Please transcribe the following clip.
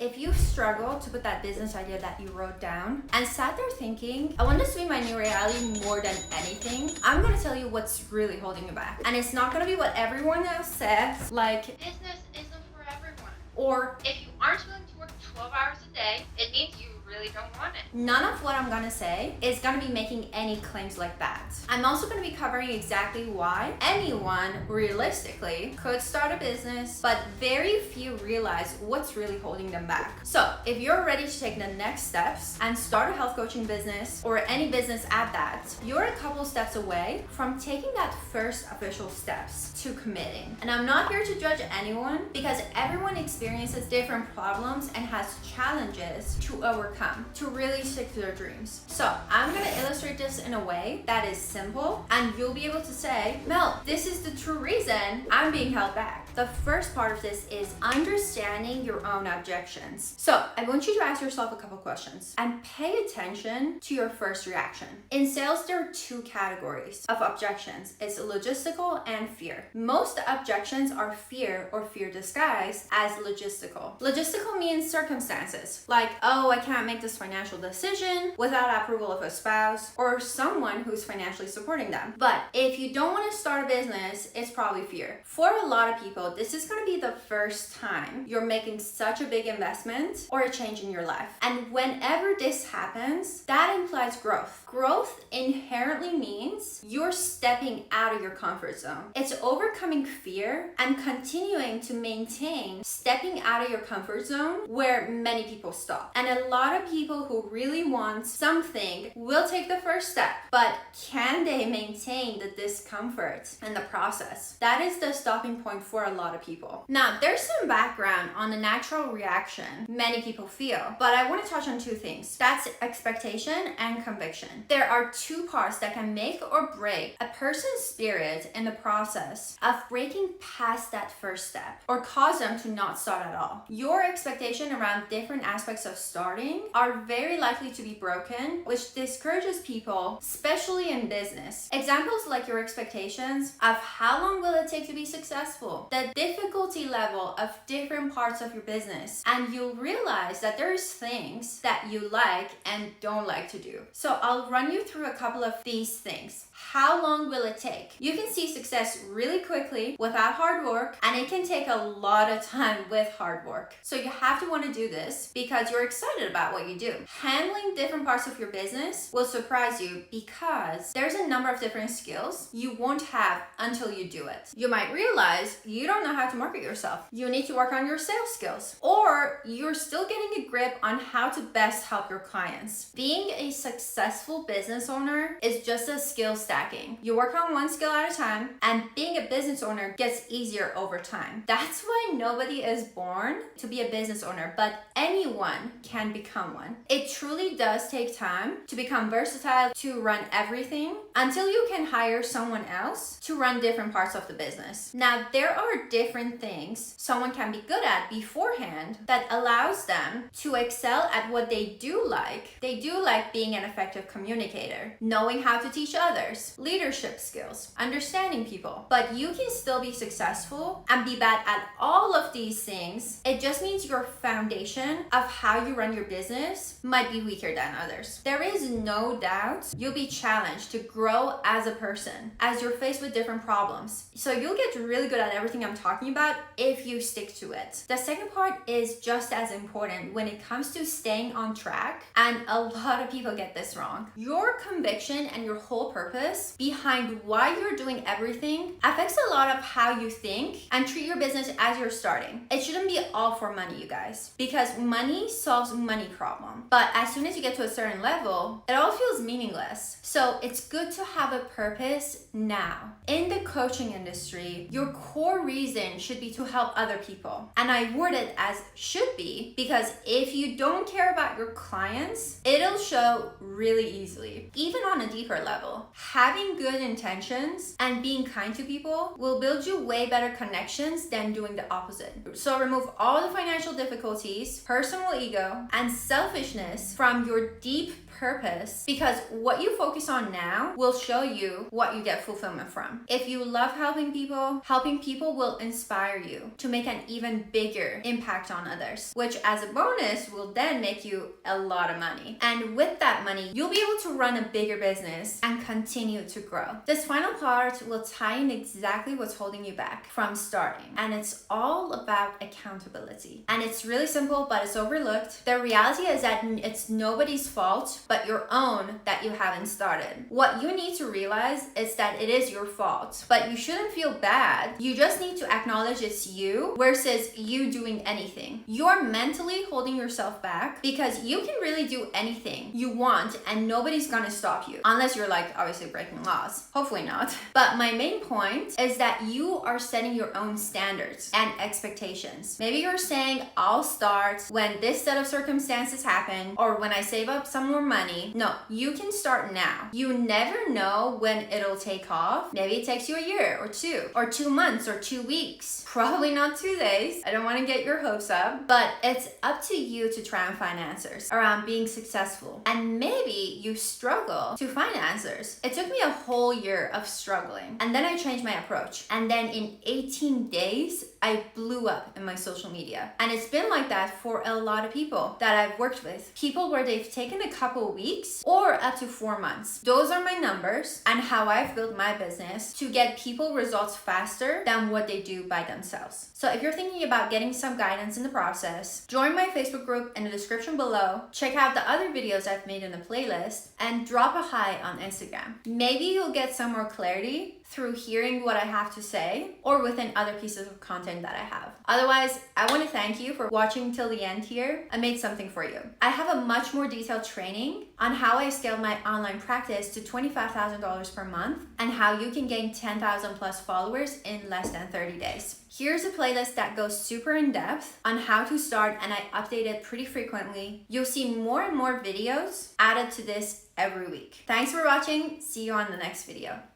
if you've struggled to put that business idea that you wrote down and sat there thinking, I want this to be my new reality more than anything, I'm gonna tell you what's really holding you back. And it's not gonna be what everyone else says, like, Business isn't for everyone. or If you aren't willing to work 12 hours a day, it means you really don't want it. none of what I'm gonna say is gonna be making any claims like that. I'm also gonna be covering exactly why anyone realistically could start a business, but very few realize what's really holding them back. So if you're ready to take the next steps and start a health coaching business or any business at that, you're a couple steps away from taking that first official steps to committing. And I'm not here to judge anyone because everyone experiences different problems and has challenges to overcome to really stick to their dreams. So I'm gonna illustrate this in a way that is simple and you'll be able to say, Mel, this is the true reason I'm being held back. The first part of this is understanding your own objections. So I want you to ask yourself a couple questions and pay attention to your first reaction. In sales, there are two categories of objections. It's logistical and fear. Most objections are fear or fear disguised as logistical. Logistical means circumstances like, oh, I can't make this financial decision without approval of a spouse or someone who's financially supporting them. But if you don't want to start a business, it's probably fear. For a lot of people, this is going to be the first time you're making such a big investment or a change in your life. And whenever this happens, that implies growth. Growth inherently means you're stepping out of your comfort zone. It's overcoming fear and continuing to maintain stepping out of your comfort zone where many people stop. And a lot of people who really want something will take the first step, but can they maintain the discomfort and the process? That is the stopping point for a lot of people. Now, there's some background on the natural reaction many people feel, but I want to touch on two things. That's expectation and conviction. There are two parts that can make or break a person's spirit in the process of breaking past that first step or cause them to not start at all. Your expectation around different aspects of starting are very likely to be broken, which discourages people, especially in business. Examples like your expectations of how long will it take to be successful, the difficulty level of different parts of your business, and you'll realize that there's things that you like and don't like to do. So I'll run you through a couple of these things. How long will it take? You can see success really quickly without hard work, and it can take a lot of time with hard work. So you have to want to do this because you're excited about what you do. Handling different parts of your business will surprise you because there's a number of different skills you won't have until you do it. You might realize you don't know how to market yourself. You need to work on your sales skills, or you're still getting a grip on how to best help your clients. Being a successful business owner is just a skill stacking. You work on one skill at a time, and being a business owner gets easier over time. That's why nobody is born to be a business owner, but anyone can become one. It truly does take time to become versatile, to run everything until you can hire someone else to run different parts of the business. Now, there are different things someone can be good at beforehand that allows them to excel at what they do like. They do like being an effective communicator, knowing how to teach others, leadership skills, understanding people. But you can still be successful and be bad at all of these things. It just means your foundation of how you run your business might be weaker than others. There is no doubt you'll be challenged to grow as a person as you're faced with different problems. So you'll get really good at everything I'm talking about if you stick to it. The second part is just as important when it comes to staying on track, and a lot of people get this wrong. Your conviction and your whole purpose behind why you're doing everything affects a lot of how you think and treat your business as you're starting. It shouldn't be all for money, you guys, because money solves money problem. But as soon as you get to a certain level, it all feels meaningless. So it's good to have a purpose now. In the coaching industry, your core reason should be to help other people. And I word it as should be, because if you don't care about your clients, it'll show really easily. Even on a deeper level, having good intentions and being kind to people will build you way better connections than doing the opposite. So remove all the financial difficulties, personal ego, and selfishness from your deep purpose, because what you focus on now now will show you what you get fulfillment from. If you love helping people will inspire you to make an even bigger impact on others, which as a bonus will then make you a lot of money. And with that money, you'll be able to run a bigger business and continue to grow. This final part will tie in exactly what's holding you back from starting. And it's all about accountability. And it's really simple, but it's overlooked. The reality is that it's nobody's fault but your own that you haven't started. What you need to realize is that it is your fault, but you shouldn't feel bad. You just need to acknowledge it's you versus you doing anything. You're mentally holding yourself back because you can really do anything you want and nobody's gonna stop you. Unless you're like obviously breaking laws. Hopefully not. But my main point is that you are setting your own standards and expectations. Maybe you're saying, I'll start when this set of circumstances happen or when I save up some more money. No, you can start now. You never know when it'll take off. Maybe it takes you a year or 2 months or 2 weeks. Probably not 2 days. I don't want to get your hopes up, but it's up to you to try and find answers around being successful. And maybe you struggle to find answers. It took me a whole year of struggling, and then I changed my approach. And then in 18 days, I blew up in my social media. And it's been like that for a lot of people that I've worked with. People where they've taken a couple weeks or up to 4 months. Those are my numbers and how I've built my business to get people results faster than what they do by themselves. So if you're thinking about getting some guidance in the process, join my Facebook group in the description below, check out the other videos I've made in the playlist, and drop a hi on Instagram. Maybe you'll get some more clarity through hearing what I have to say or within other pieces of content that I have. Otherwise, I want to thank you for watching till the end here. I made something for you. I have a much more detailed training on how I scaled my online practice to $25,000 per month and how you can gain 10,000 plus followers in less than 30 days. Here's a playlist that goes super in depth on how to start, and I update it pretty frequently. You'll see more and more videos added to this every week. Thanks for watching. See you on the next video.